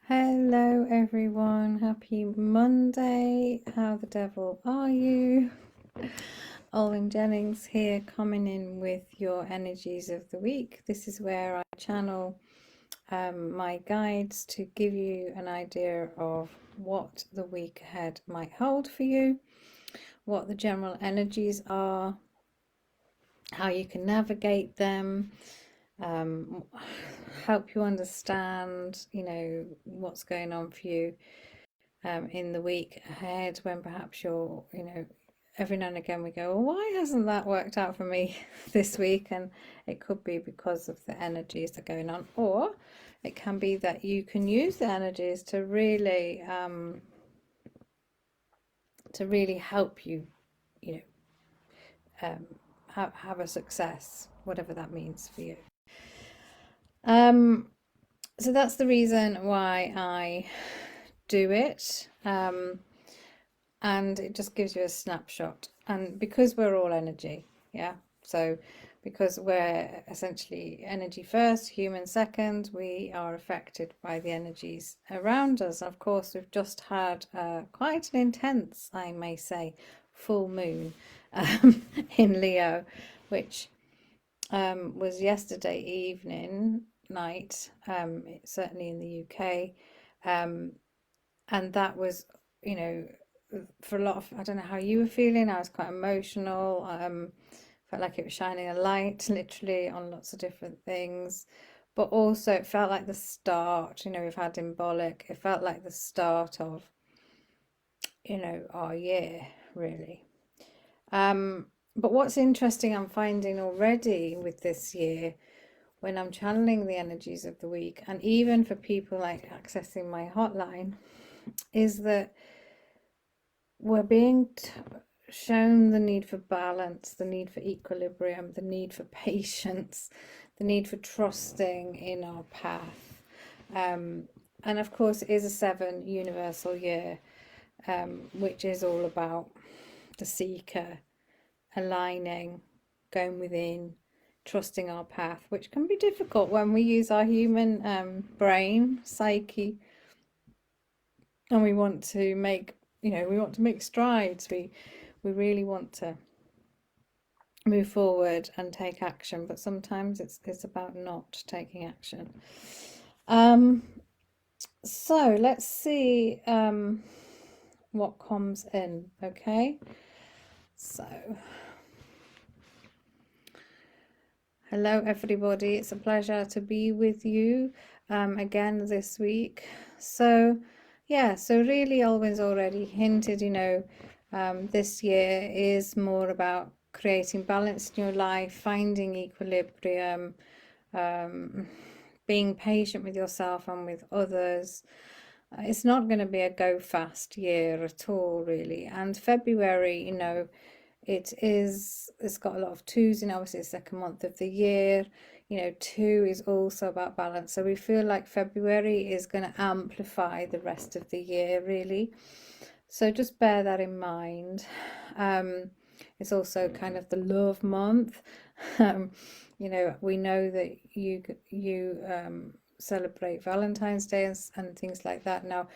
Hello everyone, happy Monday. How the devil are you? Olin Jennings here, coming in with your energies of the week. This is where I channel my guides to give you an idea of what the week ahead might hold for you, what the general energies are, how you can navigate them, help you understand, what's going on for you in the week ahead, when perhaps you're, every now and again we go, well, why hasn't that worked out for me this week? And it could be because of the energies that are going on, or it can be that you can use the energies to really help you, have a success, whatever that means for you. So that's the reason why I do it, and it just gives you a snapshot. And because we're all energy, so because we're essentially energy first, human second, we are affected by the energies around us. Of course, we've just had quite an intense, I may say, full moon in Leo, which was yesterday night, certainly in the UK, and that was, for a lot of, I don't know how you were feeling. I was quite emotional. Felt like it was shining a light literally on lots of different things, but also it felt like the start. We've had symbolic. It felt like the start of, our year really. But what's interesting, I'm finding already with this year, when I'm channeling the energies of the week, and even for people like accessing my hotline, is that we're being shown the need for balance, the need for equilibrium, the need for patience, the need for trusting in our path. And of course, it is a 7 universal year, which is all about the seeker, aligning, going within, trusting our path, which can be difficult when we use our human brain, psyche, and we want to make, strides. We really want to move forward and take action, but sometimes it's about not taking action. So let's see what comes in. Okay, so hello everybody, it's a pleasure to be with you again this week. So really Alwyn's already hinted, this year is more about creating balance in your life, finding equilibrium, being patient with yourself and with others. It's not going to be a go fast year at all, really. And February, it's got a lot of twos, obviously it's the second month of the year. 2 is also about balance. So we feel like February is going to amplify the rest of the year, really. So just bear that in mind. It's also kind of the love month. We know that you celebrate Valentine's Day and things like that now.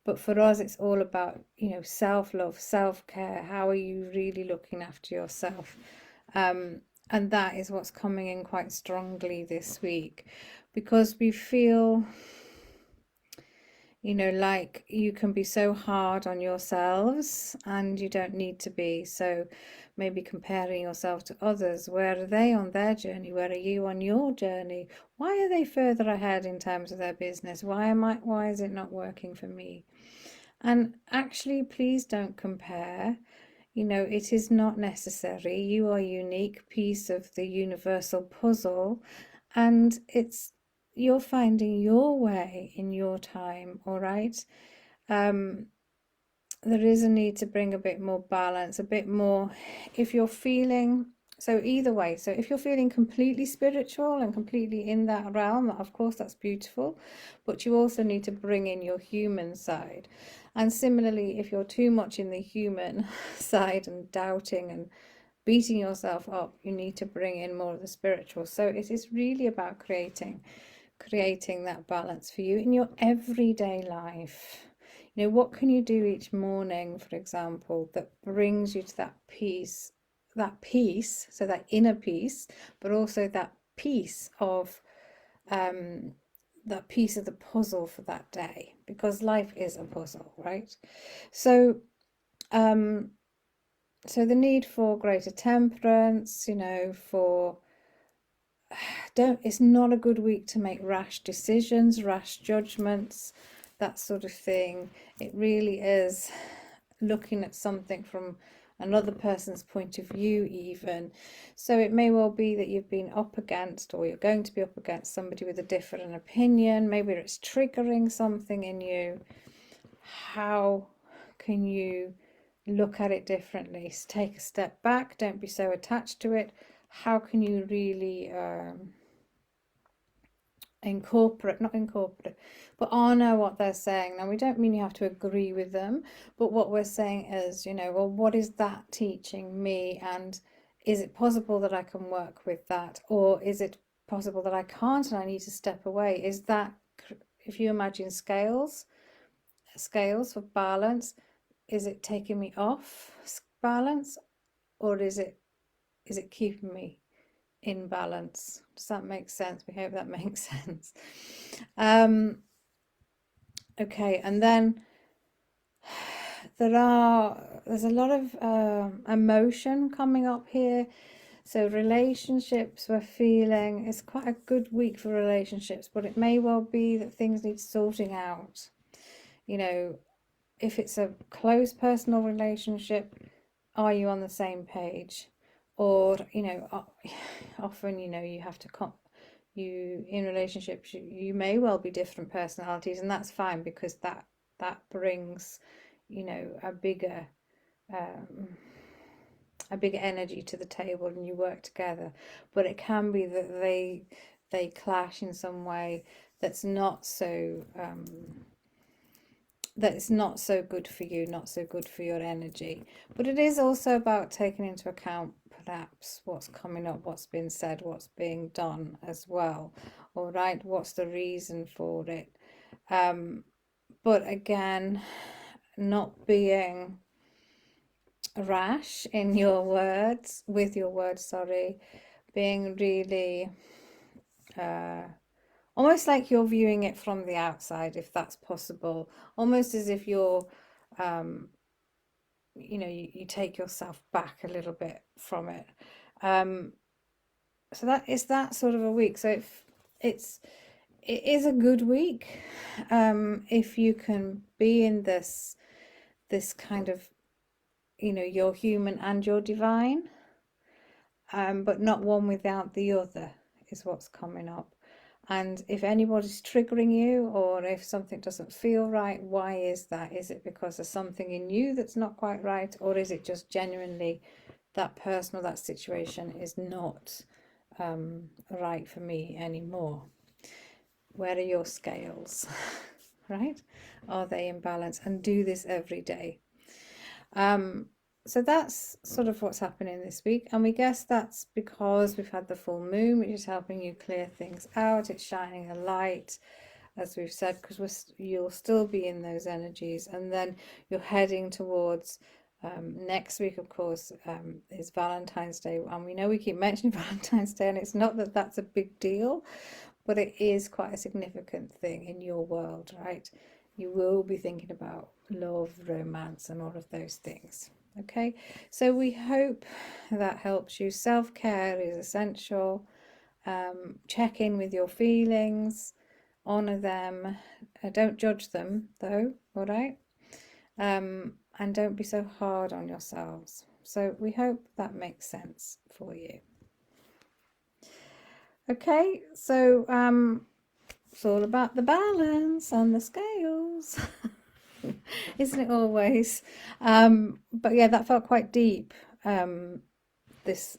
But for us, it's all about, self-love, self-care. How are you really looking after yourself? And that is what's coming in quite strongly this week, because we feel, like you can be so hard on yourselves, and you don't need to be. So maybe comparing yourself to others. Where are they on their journey? Where are you on your journey? Why are they further ahead in terms of their business? Why is it not working for me? And actually, please don't compare. It is not necessary. You are a unique piece of the universal puzzle, and you're finding your way in your time, all right? There is a need to bring a bit more balance, a bit more, if you're feeling, so either way, so if you're feeling completely spiritual and completely in that realm, of course that's beautiful, but you also need to bring in your human side. And similarly, if you're too much in the human side and doubting and beating yourself up, you need to bring in more of the spiritual. So it is really about creating creating that balance for you in your everyday life. You know, what can you do each morning, for example, that brings you to that peace, so that inner peace, but also that piece of that piece of the puzzle for that day, because life is a puzzle, right? So so the need for greater temperance, you know, for it's not a good week to make rash decisions, rash judgments, that sort of thing. It really is looking at something from another person's point of view even. So it may well be that you've been up against, or you're going to be up against, somebody with a different opinion. Maybe it's triggering something in you. How can you look at it differently? So take a step back, don't be so attached to it. How can you really not incorporate, but honor what they're saying? Now, we don't mean you have to agree with them, but what we're saying is, you know, well, what is that teaching me? And is it possible that I can work with that? Or is it possible that I can't and I need to step away? Is that, if you imagine scales for balance, is it taking me off balance, or is it keeping me in balance? Does that make sense? We hope that makes sense. Okay, and then there's a lot of emotion coming up here. So relationships, we're feeling it's quite a good week for relationships, but it may well be that things need sorting out. You know, if it's a close personal relationship, are you on the same page? Or, you know, often, you know, you have to in relationships, you may well be different personalities, and that's fine, because that brings, you know, a bigger energy to the table, and you work together. But it can be that they clash in some way that's not so good for you, not so good for your energy. But it is also about taking into account perhaps what's coming up, what's been said, what's being done as well. All right, what's the reason for it? But again, not being rash in your words, with your words, sorry, being really almost like you're viewing it from the outside, if that's possible, almost as if you're you know, you take yourself back a little bit from it. So that is that sort of a week. So it is a good week if you can be in this kind of, you know, you're human and you're divine, but not one without the other, is what's coming up. And if anybody's triggering you, or if something doesn't feel right, why is that? Is it because there's something in you that's not quite right? Or is it just genuinely that person or that situation is not right for me anymore? Where are your scales? Right? Are they in balance? And do this every day. So that's sort of what's happening this week, and we guess that's because we've had the full moon, which is helping you clear things out. It's shining a light, as we've said, because you'll still be in those energies, and then you're heading towards next week, of course, is Valentine's Day, and we know we keep mentioning Valentine's Day, and it's not that that's a big deal, but it is quite a significant thing in your world, right? You will be thinking about love, romance, and all of those things. Okay, so we hope that helps you. Self-care is essential. Check in with your feelings, honor them. Don't judge them, though, all right? And don't be so hard on yourselves. So we hope that makes sense for you. Okay, so it's all about the balance and the scales. Isn't it always? But yeah, that felt quite deep this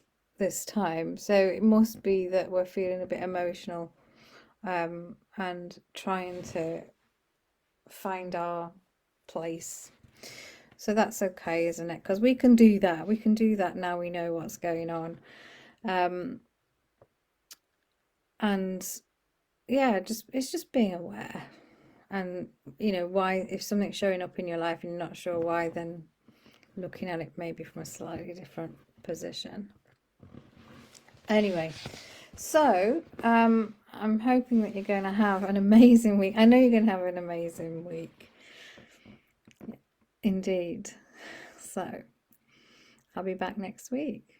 time. So it must be that we're feeling a bit emotional and trying to find our place. So that's okay, isn't it? Because we can do that. We can do that now we know what's going on. And yeah, it's just being aware. And you know, why, if something's showing up in your life and you're not sure why, then looking at it maybe from a slightly different position. Anyway, so I'm hoping that you're going to have an amazing week. I know you're going to have an amazing week. Indeed. So I'll be back next week.